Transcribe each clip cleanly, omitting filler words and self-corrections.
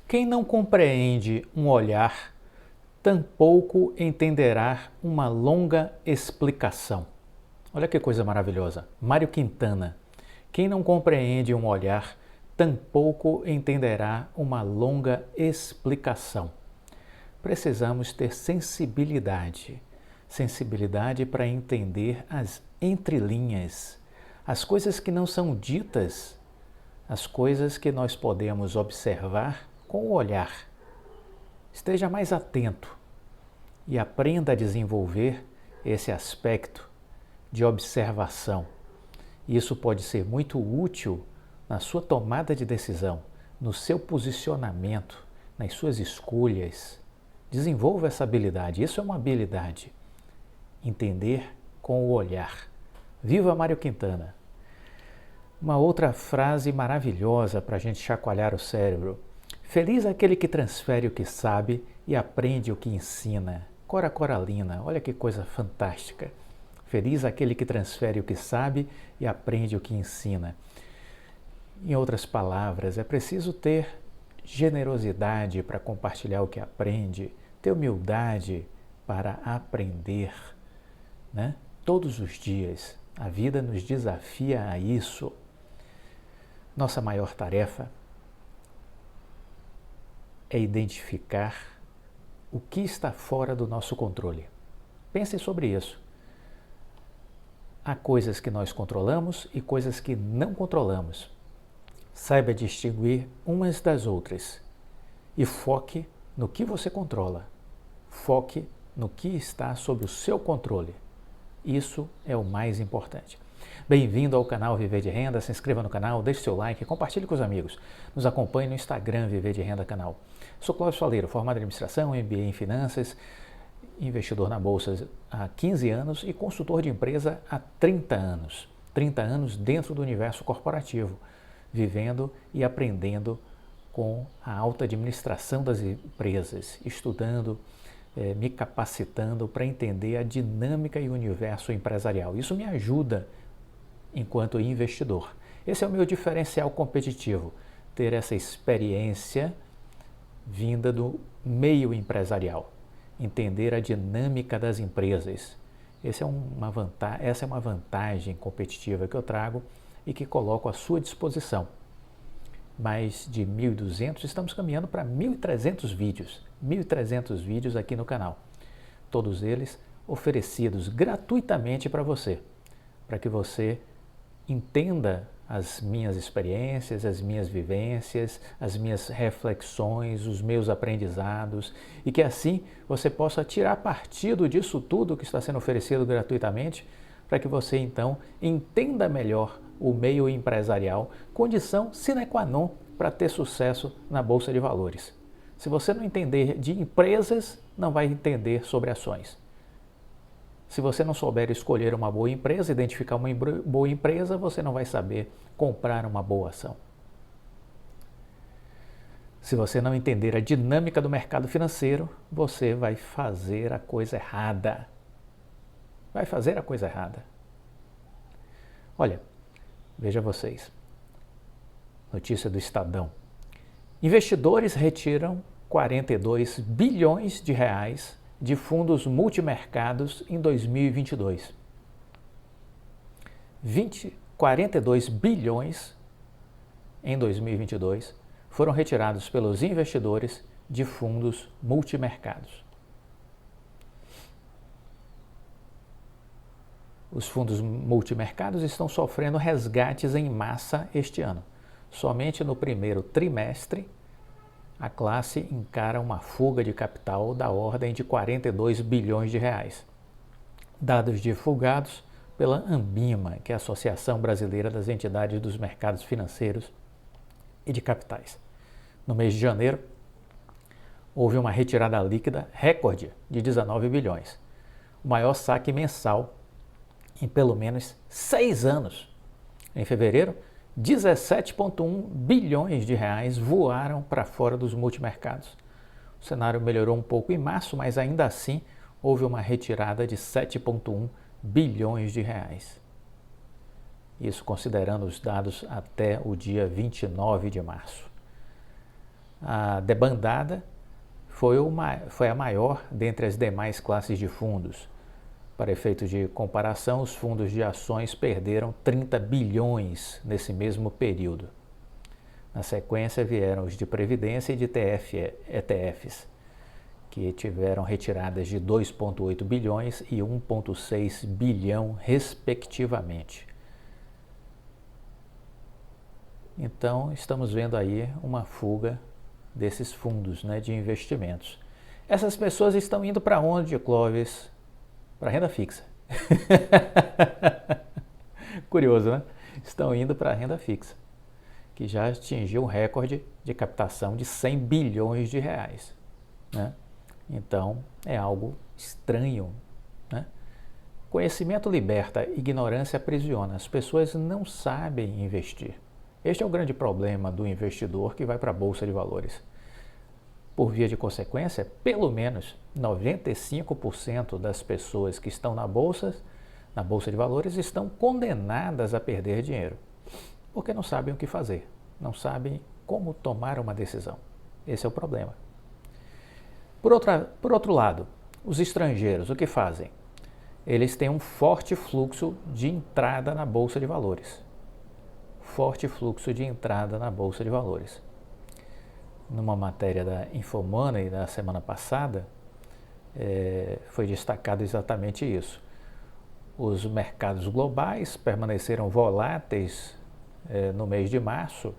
Quem não compreende um olhar, tampouco entenderá uma longa explicação. Olha que coisa maravilhosa. Mário Quintana. Quem não compreende um olhar, tampouco entenderá uma longa explicação. Precisamos ter sensibilidade. Sensibilidade para entender as entrelinhas, as coisas que não são ditas, as coisas que nós podemos observar com o olhar. Esteja mais atento e aprenda a desenvolver esse aspecto de observação. Isso pode ser muito útil na sua tomada de decisão, no seu posicionamento, nas suas escolhas. Desenvolva essa habilidade. Isso é uma habilidade. Entender com o olhar. Viva Mário Quintana! Uma outra frase maravilhosa para a gente chacoalhar o cérebro. Feliz aquele que transfere o que sabe e aprende o que ensina. Cora Coralina, olha que coisa fantástica. Feliz aquele que transfere o que sabe e aprende o que ensina. Em outras palavras, é preciso ter generosidade para compartilhar o que aprende, ter humildade para aprender, né? Todos os dias. A vida nos desafia a isso. Nossa maior tarefa é identificar o que está fora do nosso controle. Pense sobre isso. Há coisas que nós controlamos e coisas que não controlamos. Saiba distinguir umas das outras e foque no que você controla. Foque no que está sob o seu controle. Isso é o mais importante. Bem-vindo ao canal Viver de Renda, se inscreva no canal, deixe seu like, compartilhe com os amigos. Nos acompanhe no Instagram Viver de Renda Canal. Sou Cláudio Faleiro, formado em Administração, MBA em Finanças, investidor na Bolsa há 15 anos e consultor de empresa há 30 anos. 30 anos dentro do universo corporativo, vivendo e aprendendo com a alta administração das empresas, estudando, me capacitando para entender a dinâmica e o universo empresarial. Isso me ajuda enquanto investidor. Esse é o meu diferencial competitivo, ter essa experiência vinda do meio empresarial, entender a dinâmica das empresas. Essa é uma vantagem competitiva que eu trago e que coloco à sua disposição. Mais de 1.200, estamos caminhando para 1.300 vídeos. 1.300 vídeos aqui no canal. Todos eles oferecidos gratuitamente para você, para que você entenda as minhas experiências, as minhas vivências, as minhas reflexões, os meus aprendizados e que assim você possa tirar partido disso tudo que está sendo oferecido gratuitamente para que você então entenda melhor o meio empresarial, condição sine qua non para ter sucesso na Bolsa de Valores. Se você não entender de empresas, não vai entender sobre ações. Se você não souber escolher uma boa empresa, identificar uma boa empresa, você não vai saber comprar uma boa ação. Se você não entender a dinâmica do mercado financeiro, você vai fazer a coisa errada. Vai fazer a coisa errada. Olha, veja vocês. Notícia do Estadão. Investidores retiram 42 bilhões de reais de fundos multimercados em 2022. 42 bilhões em 2022 foram retirados pelos investidores de fundos multimercados. Os fundos multimercados estão sofrendo resgates em massa este ano. Somente no primeiro trimestre, a classe encara uma fuga de capital da ordem de 42 bilhões de reais. Dados divulgados pela Ambima, que é a Associação Brasileira das Entidades dos Mercados Financeiros e de Capitais. No mês de janeiro, houve uma retirada líquida recorde de 19 bilhões, o maior saque mensal em pelo menos 6 anos. Em fevereiro, 17,1 bilhões de reais voaram para fora dos multimercados. O cenário melhorou um pouco em março, mas ainda assim houve uma retirada de 7,1 bilhões de reais. Isso considerando os dados até o dia 29 de março. A debandada foi a maior dentre as demais classes de fundos. Para efeitos de comparação, os fundos de ações perderam 30 bilhões nesse mesmo período. Na sequência vieram os de previdência e de ETFs, que tiveram retiradas de 2,8 bilhões e 1,6 bilhão, respectivamente. Então, estamos vendo aí uma fuga desses fundos, né, de investimentos. Essas pessoas estão indo para onde, Clóvis? Para renda fixa. Curioso, né? Estão indo para a renda fixa, que já atingiu um recorde de captação de 100 bilhões de reais, né? Então, é algo estranho, né? Conhecimento liberta, ignorância aprisiona. As pessoas não sabem investir. Este é o grande problema do investidor que vai para a Bolsa de Valores. Por via de consequência, pelo menos 95% das pessoas que estão na Bolsa de Valores estão condenadas a perder dinheiro, porque não sabem o que fazer, não sabem como tomar uma decisão. Esse é o problema. Por outro lado, os estrangeiros, o que fazem? Eles têm um forte fluxo de entrada na Bolsa de Valores. Forte fluxo de entrada na Bolsa de Valores. Numa matéria da Infomoney da semana passada, foi destacado exatamente isso. Os mercados globais permaneceram voláteis no mês de março,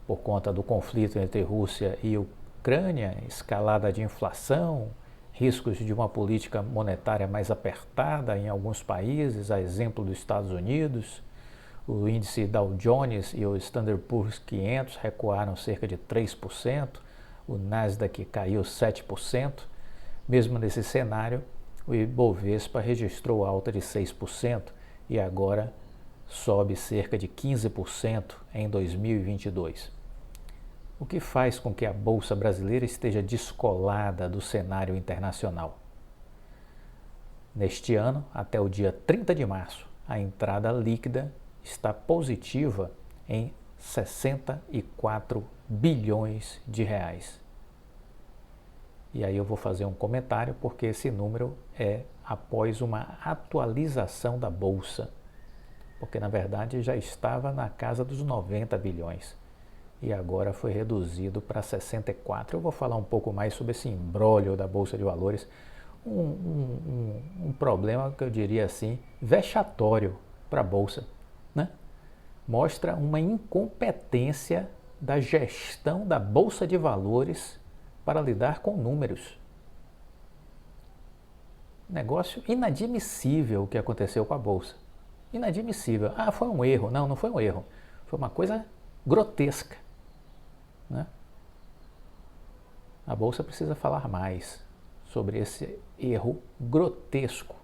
por conta do conflito entre Rússia e Ucrânia, escalada de inflação, riscos de uma política monetária mais apertada em alguns países, a exemplo dos Estados Unidos. O índice Dow Jones e o Standard Poor's 500 recuaram cerca de 3%, o Nasdaq caiu 7%. Mesmo nesse cenário, o Ibovespa registrou alta de 6% e agora sobe cerca de 15% em 2022. O que faz com que a Bolsa brasileira esteja descolada do cenário internacional? Neste ano, até o dia 30 de março, a entrada líquida está positiva em 64 bilhões de reais. E aí eu vou fazer um comentário, porque esse número é após uma atualização da Bolsa, porque na verdade já estava na casa dos 90 bilhões e agora foi reduzido para 64. Eu vou falar um pouco mais sobre esse imbróglio da Bolsa de Valores, um problema que eu diria assim, vexatório para a Bolsa, né? Mostra uma incompetência da gestão da Bolsa de Valores para lidar com números. Negócio inadmissível o que aconteceu com a Bolsa. Inadmissível. Ah, foi um erro. Não, não foi um erro. Foi uma coisa grotesca, né? A Bolsa precisa falar mais sobre esse erro grotesco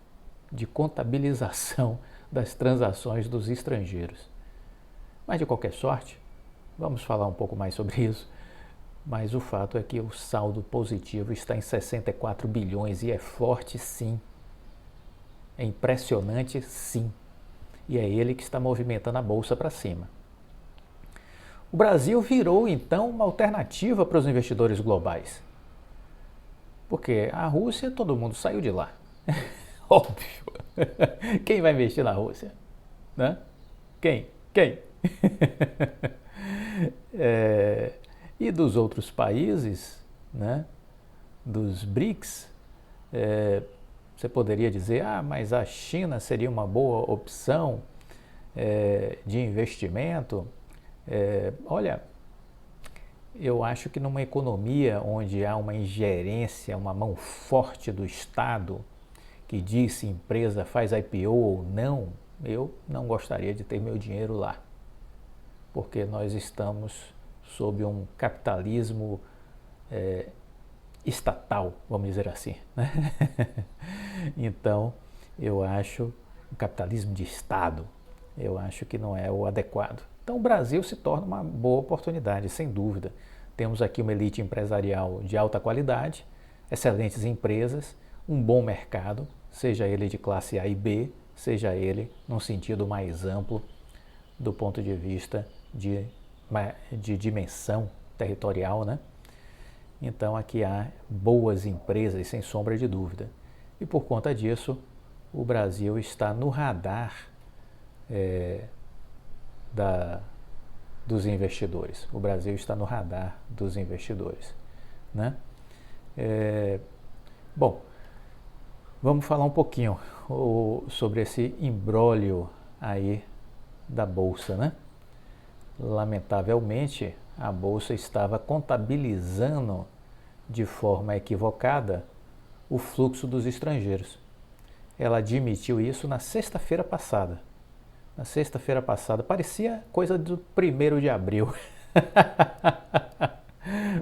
de contabilização das transações dos estrangeiros. Mas de qualquer sorte, vamos falar um pouco mais sobre isso, mas o fato é que o saldo positivo está em 64 bilhões e é forte sim, é impressionante sim, e é ele que está movimentando a Bolsa para cima. O Brasil virou então uma alternativa para os investidores globais, porque a Rússia, todo mundo saiu de lá, óbvio, quem vai investir na Rússia? Né? Quem? E dos outros países, né, dos BRICS, você poderia dizer, mas a China seria uma boa opção de investimento. Olha, eu acho que numa economia onde há uma ingerência, uma mão forte do Estado, que diz se a empresa faz IPO ou não, eu não gostaria de ter meu dinheiro lá, porque nós estamos sob um capitalismo estatal, vamos dizer assim, né? Então, eu acho o capitalismo de Estado, eu acho que não é o adequado. Então, o Brasil se torna uma boa oportunidade, sem dúvida. Temos aqui uma elite empresarial de alta qualidade, excelentes empresas, um bom mercado, seja ele de classe A e B, seja ele num sentido mais amplo do ponto de vista de dimensão territorial, né? Então aqui há boas empresas, sem sombra de dúvida. E por conta disso, o Brasil está no radar dos investidores. O Brasil está no radar dos investidores, né? Bom, vamos falar um pouquinho sobre esse imbróglio aí da Bolsa, né? Lamentavelmente, a Bolsa estava contabilizando de forma equivocada o fluxo dos estrangeiros. Ela admitiu isso na sexta-feira passada. Na sexta-feira passada, parecia coisa do 1º de abril,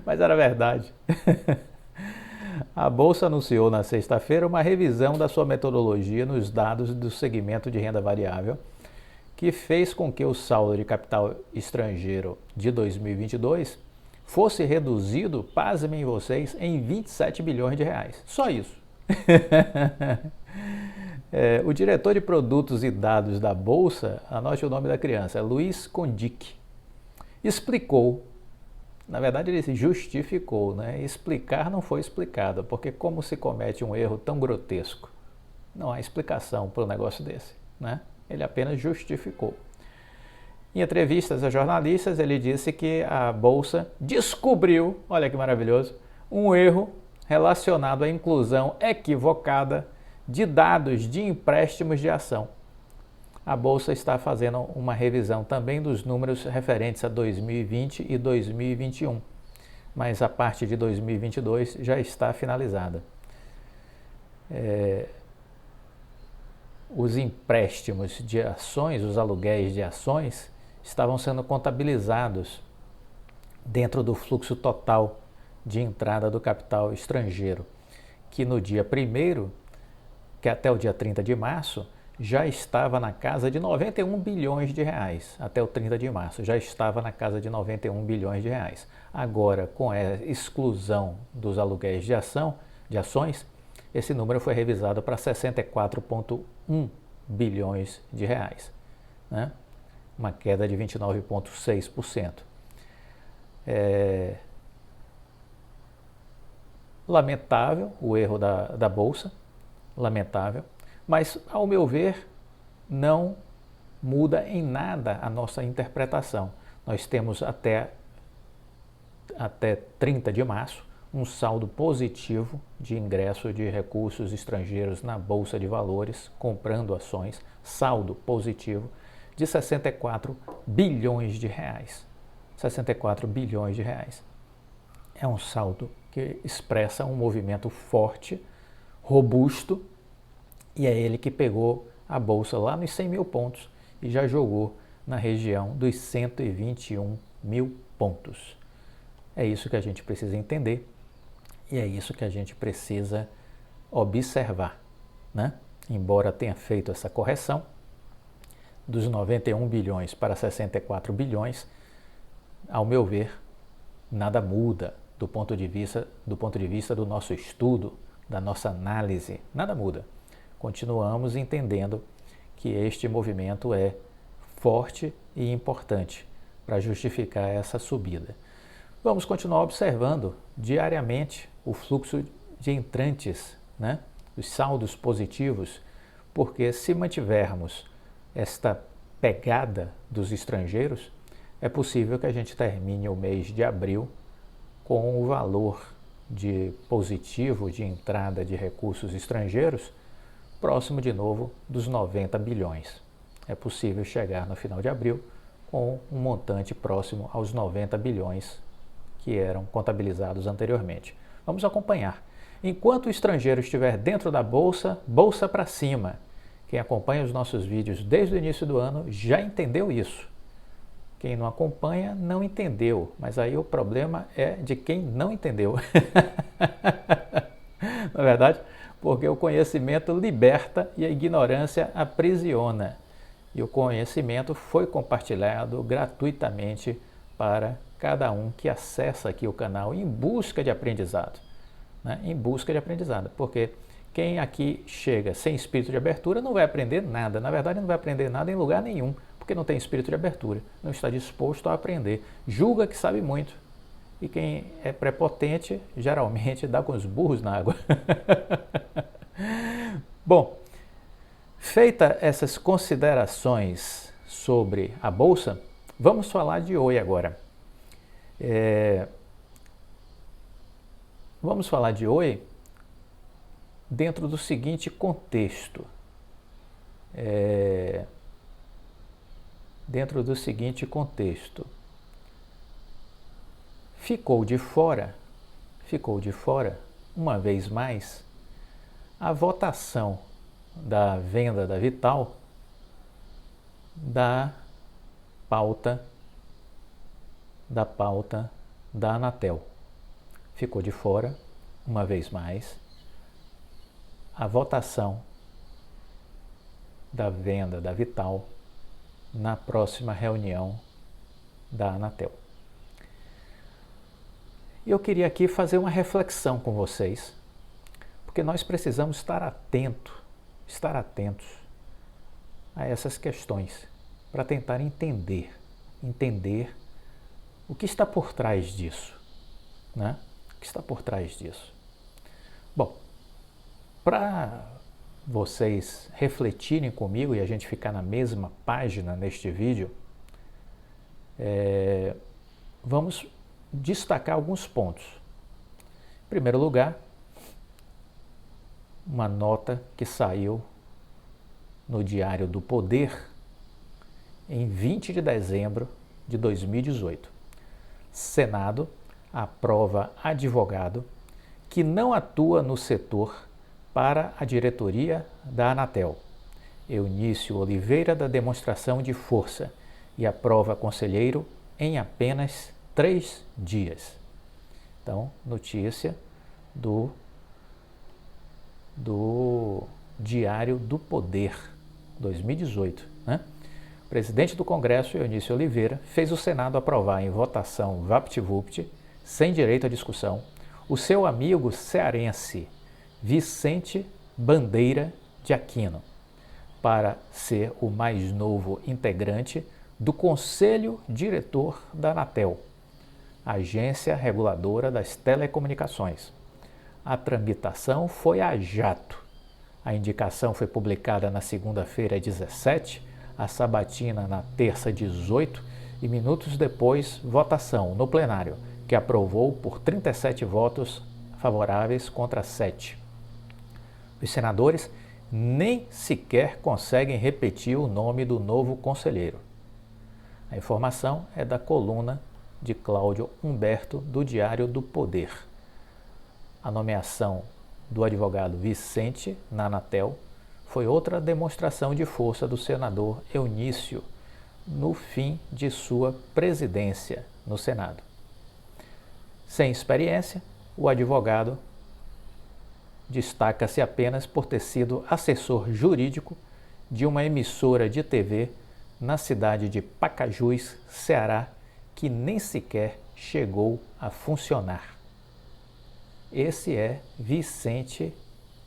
mas era verdade. A Bolsa anunciou na sexta-feira uma revisão da sua metodologia nos dados do segmento de renda variável, que fez com que o saldo de capital estrangeiro de 2022 fosse reduzido, pasmem vocês, em 27 bilhões de reais. Só isso. O diretor de produtos e dados da Bolsa, anote o nome da criança, Luiz Condic, explicou, na verdade ele se justificou, né? Explicar não foi explicado, porque como se comete um erro tão grotesco? Não há explicação para um negócio desse, né? Ele apenas justificou. Em entrevistas a jornalistas, ele disse que a Bolsa descobriu, olha que maravilhoso, um erro relacionado à inclusão equivocada de dados de empréstimos de ação. A Bolsa está fazendo uma revisão também dos números referentes a 2020 e 2021, mas a parte de 2022 já está finalizada. Os empréstimos de ações, os aluguéis de ações, estavam sendo contabilizados dentro do fluxo total de entrada do capital estrangeiro, que no dia 1º, que até o dia 30 de março, já estava na casa de 91 bilhões de reais. Até o 30 de março já estava na casa de 91 bilhões de reais. Agora, com a exclusão dos aluguéis de ações, esse número foi revisado para 64,1 bilhões de reais, né? Uma queda de 29,6%. Lamentável o erro da Bolsa, lamentável, mas, ao meu ver, não muda em nada a nossa interpretação. Nós temos até 30 de março um saldo positivo de ingresso de recursos estrangeiros na Bolsa de Valores, comprando ações, saldo positivo de 64 bilhões de reais. 64 bilhões de reais. É um saldo que expressa um movimento forte, robusto, e é ele que pegou a Bolsa lá nos 100 mil pontos e já jogou na região dos 121 mil pontos. É isso que a gente precisa entender e é isso que a gente precisa observar, né? Embora tenha feito essa correção dos 91 bilhões para 64 bilhões, ao meu ver, nada muda do ponto de vista do nosso estudo, da nossa análise, nada muda. Continuamos entendendo que este movimento é forte e importante para justificar essa subida. Vamos continuar observando diariamente o fluxo de entrantes, né? Os saldos positivos, porque se mantivermos esta pegada dos estrangeiros, é possível que a gente termine o mês de abril com o valor de positivo de entrada de recursos estrangeiros próximo de novo dos 90 bilhões. É possível chegar no final de abril com um montante próximo aos 90 bilhões que eram contabilizados anteriormente. Vamos acompanhar. Enquanto o estrangeiro estiver dentro da Bolsa, Bolsa para cima. Quem acompanha os nossos vídeos desde o início do ano já entendeu isso. Quem não acompanha não entendeu, mas aí o problema é de quem não entendeu. Na verdade, porque o conhecimento liberta e a ignorância aprisiona. E o conhecimento foi compartilhado gratuitamente para cada um que acessa aqui o canal em busca de aprendizado, né? Em busca de aprendizado, porque quem aqui chega sem espírito de abertura não vai aprender nada. Na verdade, não vai aprender nada em lugar nenhum, porque não tem espírito de abertura, não está disposto a aprender, julga que sabe muito e quem é prepotente geralmente dá com os burros na água. Bom, feita essas considerações sobre a Bolsa, vamos falar de Oi agora. Vamos falar de Oi dentro do seguinte contexto. Ficou de fora, uma vez mais, a votação da venda da Vital da pauta da Anatel. Ficou de fora, uma vez mais, a votação da venda da Vital na próxima reunião da Anatel. E eu queria aqui fazer uma reflexão com vocês, porque nós precisamos estar atentos a essas questões, para tentar entender o que está por trás disso, né? O que está por trás disso? Bom, para vocês refletirem comigo e a gente ficar na mesma página neste vídeo, vamos destacar alguns pontos. Em primeiro lugar, uma nota que saiu no Diário do Poder em 20 de dezembro de 2018. Senado aprova advogado que não atua no setor para a diretoria da Anatel. Eunício Oliveira dá demonstração de força e aprova conselheiro em apenas 3 dias. Então, notícia do Diário do Poder, 2018, né? O presidente do Congresso, Eunício Oliveira, fez o Senado aprovar em votação vapt-vupt, sem direito à discussão, o seu amigo cearense Vicente Bandeira de Aquino, para ser o mais novo integrante do Conselho Diretor da Anatel, Agência Reguladora das Telecomunicações. A tramitação foi a jato. A indicação foi publicada na segunda-feira 17, a sabatina na terça 18 e minutos depois votação no plenário, que aprovou por 37 votos favoráveis contra 7. Os senadores nem sequer conseguem repetir o nome do novo conselheiro. A informação é da coluna de Cláudio Humberto do Diário do Poder. A nomeação do advogado Vicente na Anatel foi outra demonstração de força do senador Eunício no fim de sua presidência no Senado. Sem experiência, o advogado destaca-se apenas por ter sido assessor jurídico de uma emissora de TV na cidade de Pacajus, Ceará, que nem sequer chegou a funcionar. Esse é Vicente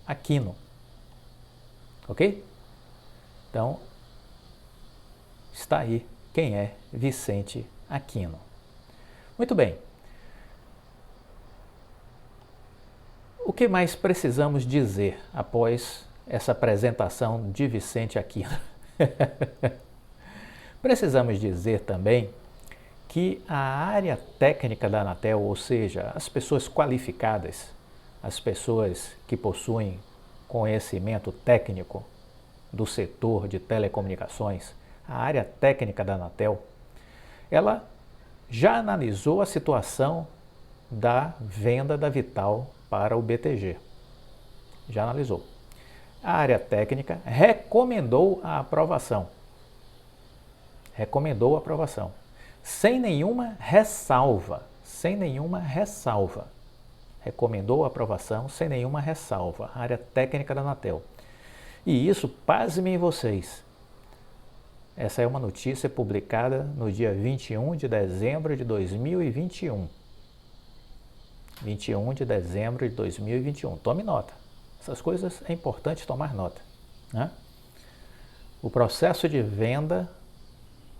Aquino, ok? Então, está aí quem é Vicente Aquino. Muito bem. O que mais precisamos dizer após essa apresentação de Vicente Aquino? Precisamos dizer também que a área técnica da Anatel, ou seja, as pessoas qualificadas, as pessoas que possuem conhecimento técnico do setor de telecomunicações, a área técnica da Anatel, ela já analisou a situação da venda da Vital para o BTG. Já analisou. A área técnica recomendou a aprovação. Sem nenhuma ressalva. Recomendou a aprovação sem nenhuma ressalva. A área técnica da Anatel. E isso, pasmem vocês, essa é uma notícia publicada no dia 21 de dezembro de 2021. 21 de dezembro de 2021. Tome nota. Essas coisas é importante tomar nota, né? O processo de venda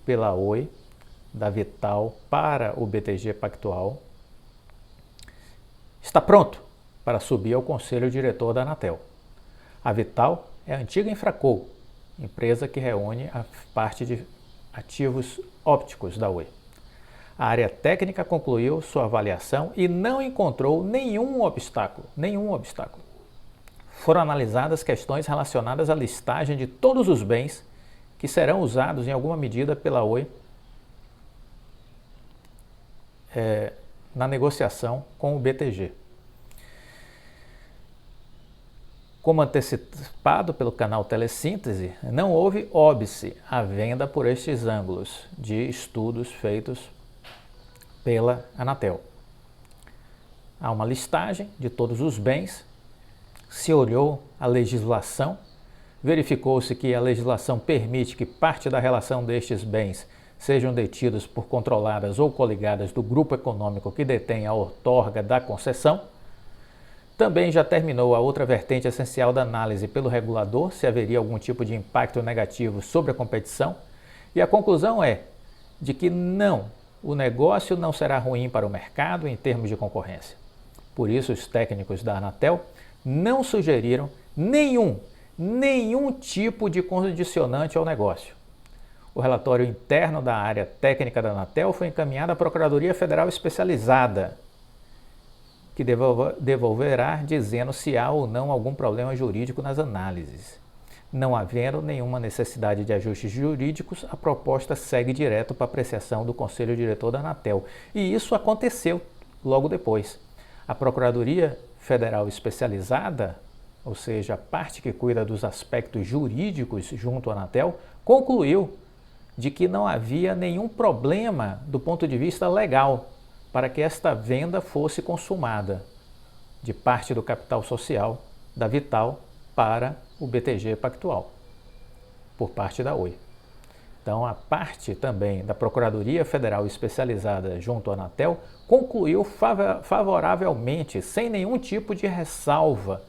pela Oi da Vital para o BTG Pactual está pronto para subir ao conselho diretor da Anatel. A Vital é a antiga Infraco, empresa que reúne a parte de ativos ópticos da Oi. A área técnica concluiu sua avaliação e não encontrou nenhum obstáculo. Foram analisadas questões relacionadas à listagem de todos os bens que serão usados em alguma medida pela Oi na negociação com o BTG. Como antecipado pelo canal Telesíntese, não houve óbice à venda por estes ângulos de estudos feitos pela Anatel. Há uma listagem de todos os bens, se olhou a legislação, verificou-se que a legislação permite que parte da relação destes bens sejam detidos por controladas ou coligadas do grupo econômico que detém a outorga da concessão. Também já terminou a outra vertente essencial da análise pelo regulador, se haveria algum tipo de impacto negativo sobre a competição, e a conclusão é de que não, o negócio não será ruim para o mercado em termos de concorrência. Por isso, os técnicos da Anatel não sugeriram nenhum tipo de condicionante ao negócio. O relatório interno da área técnica da Anatel foi encaminhado à Procuradoria Federal Especializada, que devolverá dizendo se há ou não algum problema jurídico nas análises. Não havendo nenhuma necessidade de ajustes jurídicos, a proposta segue direto para apreciação do Conselho Diretor da Anatel. E isso aconteceu logo depois. A Procuradoria Federal Especializada, ou seja, a parte que cuida dos aspectos jurídicos junto à Anatel, concluiu de que não havia nenhum problema do ponto de vista legal para que esta venda fosse consumada de parte do capital social da Vital para o BTG Pactual, por parte da Oi. Então, a parte também da Procuradoria Federal Especializada junto à Anatel concluiu favoravelmente, sem nenhum tipo de ressalva,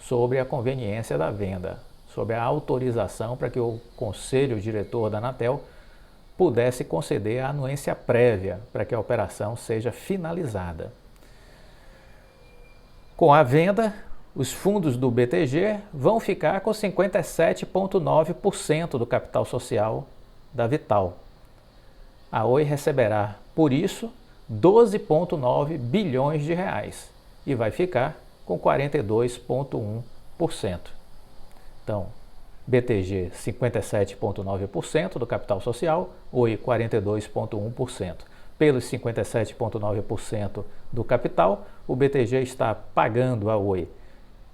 sobre a conveniência da venda, sobre a autorização para que o Conselho Diretor da Anatel pudesse conceder a anuência prévia para que a operação seja finalizada. Com a venda, os fundos do BTG vão ficar com 57,9% do capital social da Vital. A Oi receberá, por isso, 12,9 bilhões de reais e vai ficar com 42,1%. Então, BTG 57,9% do capital social, Oi 42,1%. Pelos 57,9% do capital, o BTG está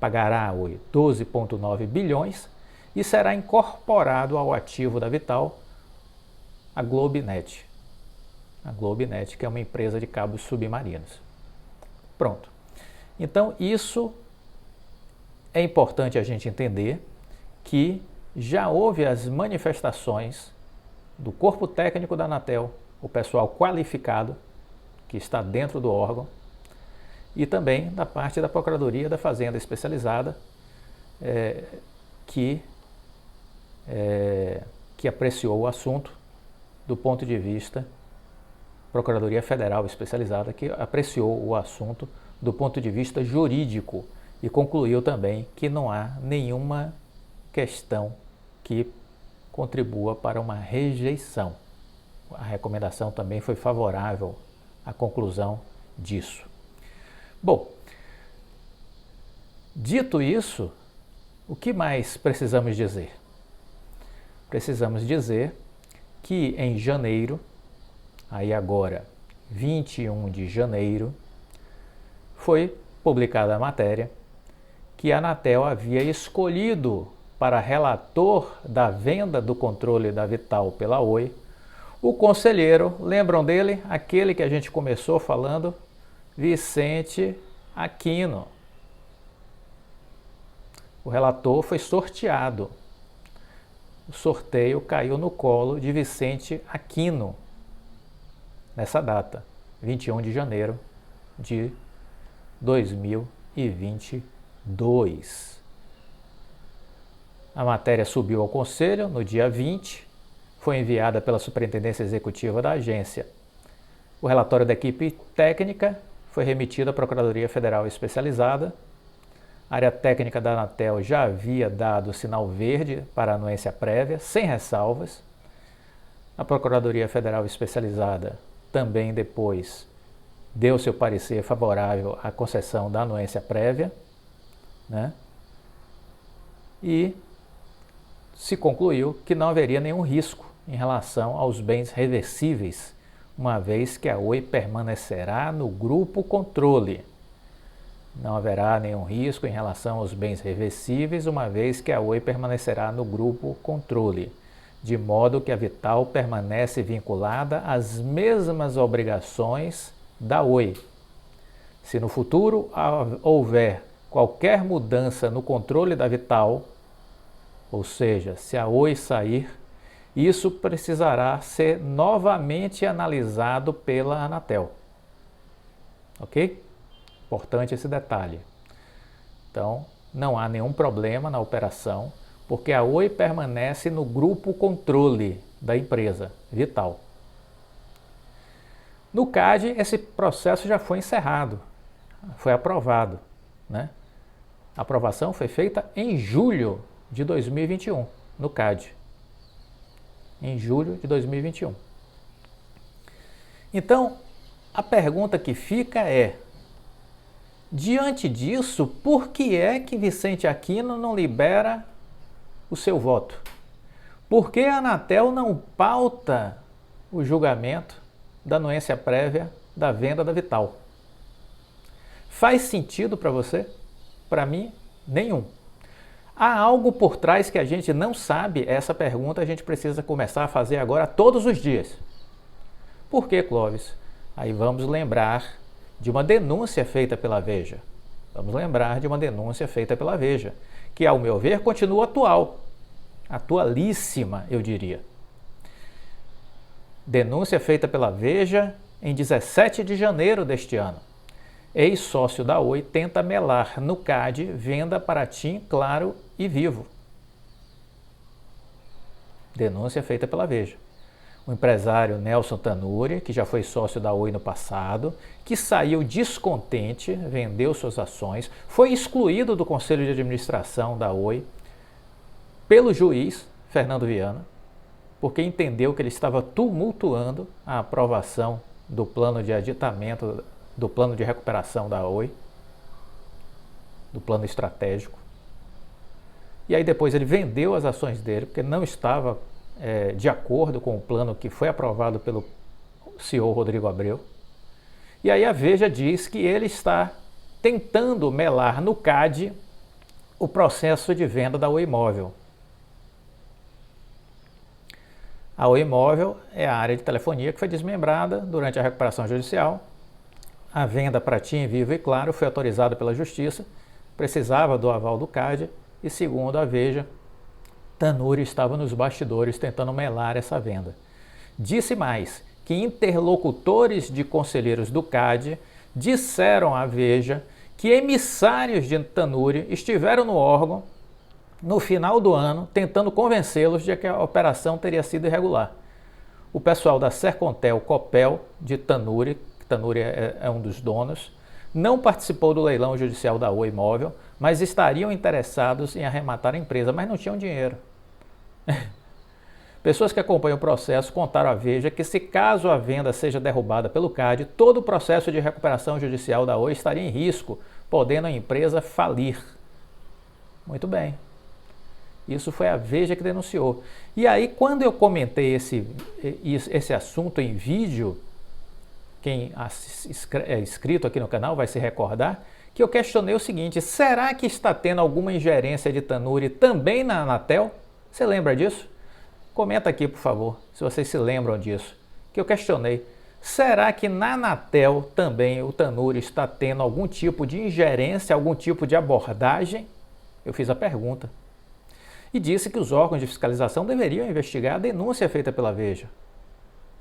pagará a Oi 12,9 bilhões e será incorporado ao ativo da Vital a Globenet. A Globenet, que é uma empresa de cabos submarinos. Pronto. Então, isso é importante a gente entender que já houve as manifestações do corpo técnico da Anatel, o pessoal qualificado que está dentro do órgão, e também da parte da Procuradoria da Fazenda Especializada, que apreciou o assunto do ponto de vista, Procuradoria Federal Especializada, que apreciou o assunto do ponto de vista jurídico e concluiu também que não há nenhuma questão que contribua para uma rejeição. A recomendação também foi favorável à conclusão disso. Bom, dito isso, o que mais precisamos dizer? Precisamos dizer que em janeiro, aí agora 21 de janeiro, foi publicada a matéria que a Anatel havia escolhido para relator da venda do controle da Vital pela Oi, o conselheiro, lembram dele? Aquele que a gente começou falando, Vicente Aquino. O relator foi sorteado. O sorteio caiu no colo de Vicente Aquino, nessa data, 21 de janeiro de 2022. A matéria subiu ao Conselho no dia 20, foi enviada pela Superintendência Executiva da agência. O relatório da equipe técnica foi remetido à Procuradoria Federal Especializada. A área técnica da Anatel já havia dado sinal verde para a anuência prévia, sem ressalvas. A Procuradoria Federal Especializada também depois deu seu parecer favorável à concessão da anuência prévia, né? E se concluiu que não haveria nenhum risco em relação aos bens reversíveis, uma vez que a Oi permanecerá no grupo controle. Não haverá nenhum risco em relação aos bens reversíveis, uma vez que a Oi permanecerá no grupo controle, de modo que a Vital permanece vinculada às mesmas obrigações da Oi. Se no futuro houver qualquer mudança no controle da Vital, ou seja, se a Oi sair, isso precisará ser novamente analisado pela Anatel. Ok? Importante esse detalhe. Então, não há nenhum problema na operação, porque a Oi permanece no grupo controle da empresa Vital. No CAD, esse processo já foi encerrado, foi aprovado, né? A aprovação foi feita em julho de 2021, no CAD. Em julho de 2021. Então, a pergunta que fica é: diante disso, por que é que Vicente Aquino não libera o seu voto? Por que a Anatel não pauta o julgamento da anuência prévia da venda da Vital? Faz sentido para você? Para mim, nenhum. Há algo por trás que a gente não sabe? Essa pergunta a gente precisa começar a fazer agora todos os dias. Por que, Clóvis? Aí vamos lembrar de uma denúncia feita pela Veja. Vamos lembrar de uma denúncia feita pela Veja, que, ao meu ver, continua atual. Atualíssima, eu diria. Denúncia feita pela Veja em 17 de janeiro deste ano. Ex-sócio da Oi tenta melar no CAD venda para TIM, Claro e Vivo. Denúncia feita pela Veja. O empresário Nelson Tanuri, que já foi sócio da Oi no passado, que saiu descontente, vendeu suas ações, foi excluído do conselho de administração da Oi pelo juiz Fernando Viana, porque entendeu que ele estava tumultuando a aprovação do plano de aditamento, do plano de recuperação da Oi, do plano estratégico. E aí depois ele vendeu as ações dele, porque não estava de acordo com o plano que foi aprovado pelo CEO Rodrigo Abreu. E aí a Veja diz que ele está tentando melar no CAD o processo de venda da Oi Móvel. A Oi Móvel é a área de telefonia que foi desmembrada durante a recuperação judicial. A venda para TIM, Vivo e Claro foi autorizada pela Justiça, precisava do aval do CAD e, segundo a Veja, Tanuri estava nos bastidores tentando melar essa venda. Disse mais que interlocutores de conselheiros do CAD disseram à Veja que emissários de Tanuri estiveram no órgão no final do ano tentando convencê-los de que a operação teria sido irregular. O pessoal da Sercontel Copel de Tanuri, Tanuri é um dos donos, não participou do leilão judicial da Oi Móvel, mas estariam interessados em arrematar a empresa, mas não tinham dinheiro. Pessoas que acompanham o processo contaram à Veja que, se caso a venda seja derrubada pelo CAD, todo o processo de recuperação judicial da Oi estaria em risco, podendo a empresa falir. Muito bem. Isso foi a Veja que denunciou. E aí, quando eu comentei esse assunto em vídeo, quem é inscrito aqui no canal vai se recordar que eu questionei o seguinte: será que está tendo alguma ingerência de Tanuri também na Anatel? Você lembra disso? Comenta aqui, por favor, se vocês se lembram disso, que eu questionei. Será que na Anatel também o Tanuri está tendo algum tipo de ingerência, algum tipo de abordagem? Eu fiz a pergunta. E disse que os órgãos de fiscalização deveriam investigar a denúncia feita pela Veja,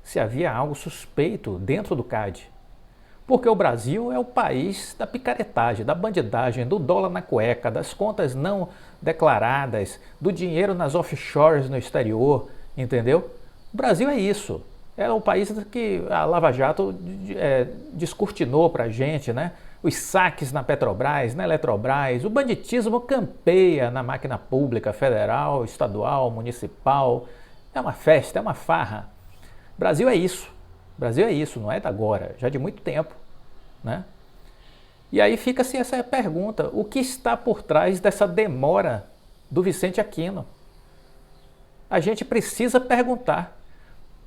se havia algo suspeito dentro do CAD. Porque o Brasil é o país da picaretagem, da bandidagem, do dólar na cueca, das contas não declaradas, do dinheiro nas offshores no exterior, entendeu? O Brasil é isso. É o país que a Lava Jato descortinou para a gente, né? Os saques na Petrobras, na Eletrobras, o banditismo campeia na máquina pública, federal, estadual, municipal. É uma festa, é uma farra. Brasil é isso. Brasil é isso, não é de agora, já de muito tempo, né? E aí fica-se essa pergunta, o que está por trás dessa demora do Vicente Aquino? A gente precisa perguntar.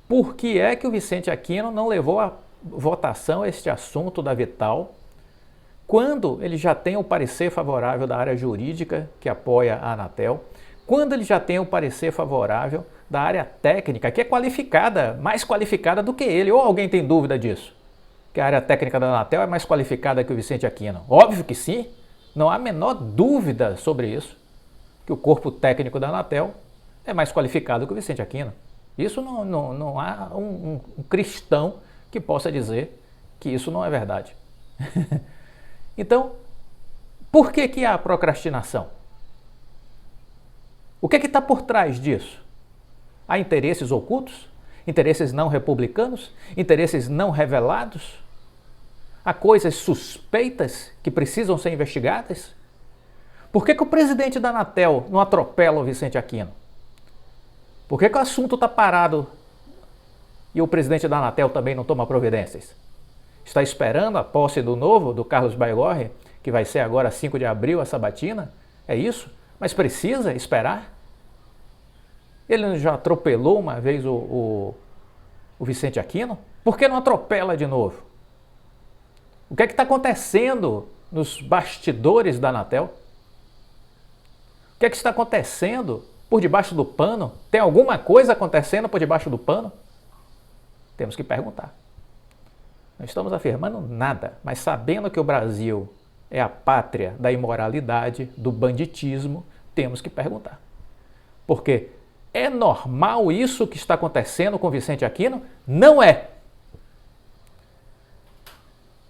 Por que é que o Vicente Aquino não levou à votação este assunto da Vital, quando ele já tem o parecer favorável da área jurídica que apoia a Anatel, quando ele já tem o parecer favorável da área técnica, que é qualificada, mais qualificada do que ele? Ou alguém tem dúvida disso? Que a área técnica da Anatel é mais qualificada que o Vicente Aquino? Óbvio que sim, não há a menor dúvida sobre isso, que o corpo técnico da Anatel é mais qualificado que o Vicente Aquino. Isso não há um cristão que possa dizer que isso não é verdade. Então, por que há procrastinação? O que está por trás disso? Há interesses ocultos? Interesses não republicanos? Interesses não revelados? Há coisas suspeitas que precisam ser investigadas? Por que o presidente da Anatel não atropela o Vicente Aquino? Por que o assunto está parado e o presidente da Anatel também não toma providências? Está esperando a posse do novo, do Carlos Baigorre, que vai ser agora 5 de abril, a sabatina? É isso? Mas precisa esperar? Ele já atropelou uma vez o Vicente Aquino? Por que não atropela de novo? O que é que está acontecendo nos bastidores da Anatel? O que é que está acontecendo por debaixo do pano? Tem alguma coisa acontecendo por debaixo do pano? Temos que perguntar. Não estamos afirmando nada, mas sabendo que o Brasil é a pátria da imoralidade, do banditismo, temos que perguntar. Porque é normal isso que está acontecendo com Vicente Aquino? Não é.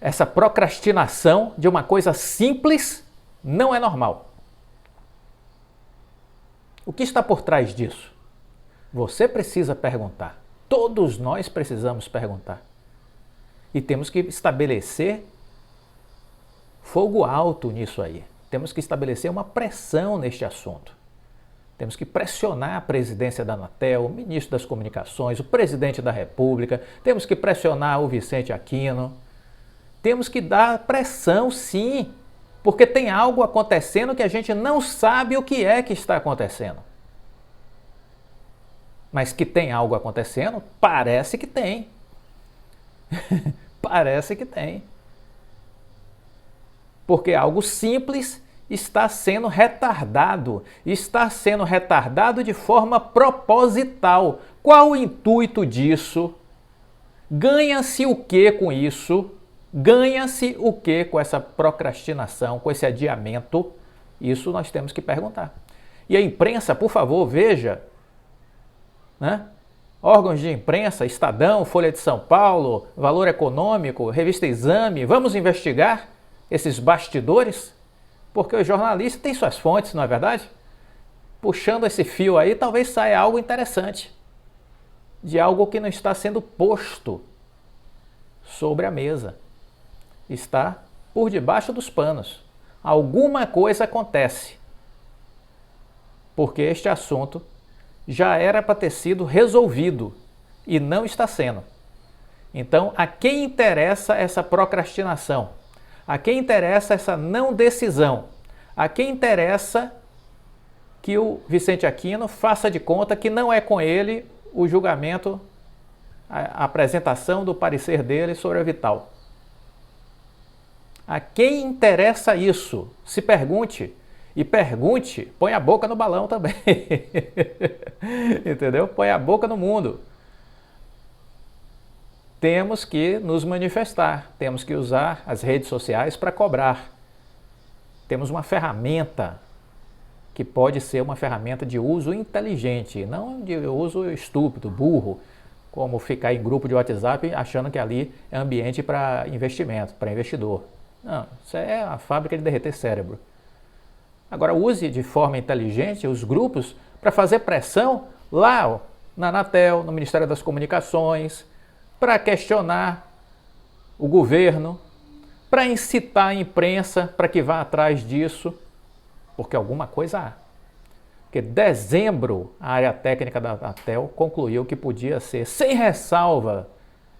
Essa procrastinação de uma coisa simples não é normal. O que está por trás disso? Você precisa perguntar. Todos nós precisamos perguntar. E temos que estabelecer fogo alto nisso aí. Temos que estabelecer uma pressão neste assunto. Temos que pressionar a presidência da Anatel, o ministro das Comunicações, o presidente da República. Temos que pressionar o Vicente Aquino. Temos que dar pressão, sim, porque tem algo acontecendo que a gente não sabe o que é que está acontecendo. Mas que tem algo acontecendo, parece que tem. Parece que tem. Porque algo simples está sendo retardado de forma proposital. Qual o intuito disso? Ganha-se o que com isso? Ganha-se o que com essa procrastinação, com esse adiamento? Isso nós temos que perguntar. E a imprensa, por favor, veja, né? Órgãos de imprensa, Estadão, Folha de São Paulo, Valor Econômico, Revista Exame, vamos investigar esses bastidores? Porque o jornalista tem suas fontes, não é verdade? Puxando esse fio aí, talvez saia algo interessante, de algo que não está sendo posto sobre a mesa. Está por debaixo dos panos. Alguma coisa acontece. Porque este assunto já era para ter sido resolvido e não está sendo. Então, a quem interessa essa procrastinação? A quem interessa essa não decisão? A quem interessa que o Vicente Aquino faça de conta que não é com ele o julgamento, a apresentação do parecer dele sobre a Vital? A quem interessa isso? Se pergunte. E pergunte, põe a boca no balão também. Entendeu? Põe a boca no mundo. Temos que nos manifestar, temos que usar as redes sociais para cobrar. Temos uma ferramenta que pode ser uma ferramenta de uso inteligente, não de uso estúpido, burro, como ficar em grupo de WhatsApp achando que ali é ambiente para investimento, para investidor. Não, isso é a fábrica de derreter cérebro. Agora use de forma inteligente os grupos para fazer pressão lá na Anatel, no Ministério das Comunicações, para questionar o governo, para incitar a imprensa para que vá atrás disso, porque alguma coisa há. Porque dezembro, a área técnica da Anatel concluiu que podia ser, sem ressalva,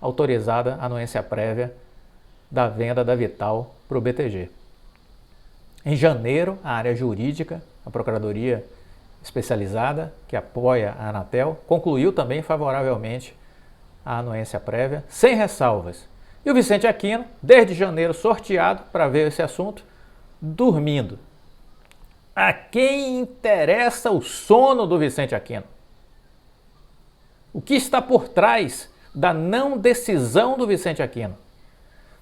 autorizada a anuência prévia da venda da Vital para o BTG. Em janeiro, a área jurídica, a Procuradoria Especializada, que apoia a Anatel, concluiu também favoravelmente a anuência prévia, sem ressalvas. E o Vicente Aquino, desde janeiro, sorteado para ver esse assunto, dormindo. A quem interessa o sono do Vicente Aquino? O que está por trás da não decisão do Vicente Aquino?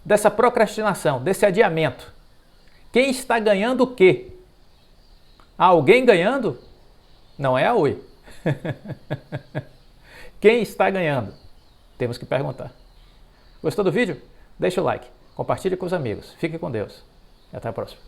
Dessa procrastinação, desse adiamento? Quem está ganhando o quê? Há alguém ganhando? Não é a Oi. Quem está ganhando? Temos que perguntar. Gostou do vídeo? Deixa o like, compartilhe com os amigos. Fique com Deus. E até a próxima.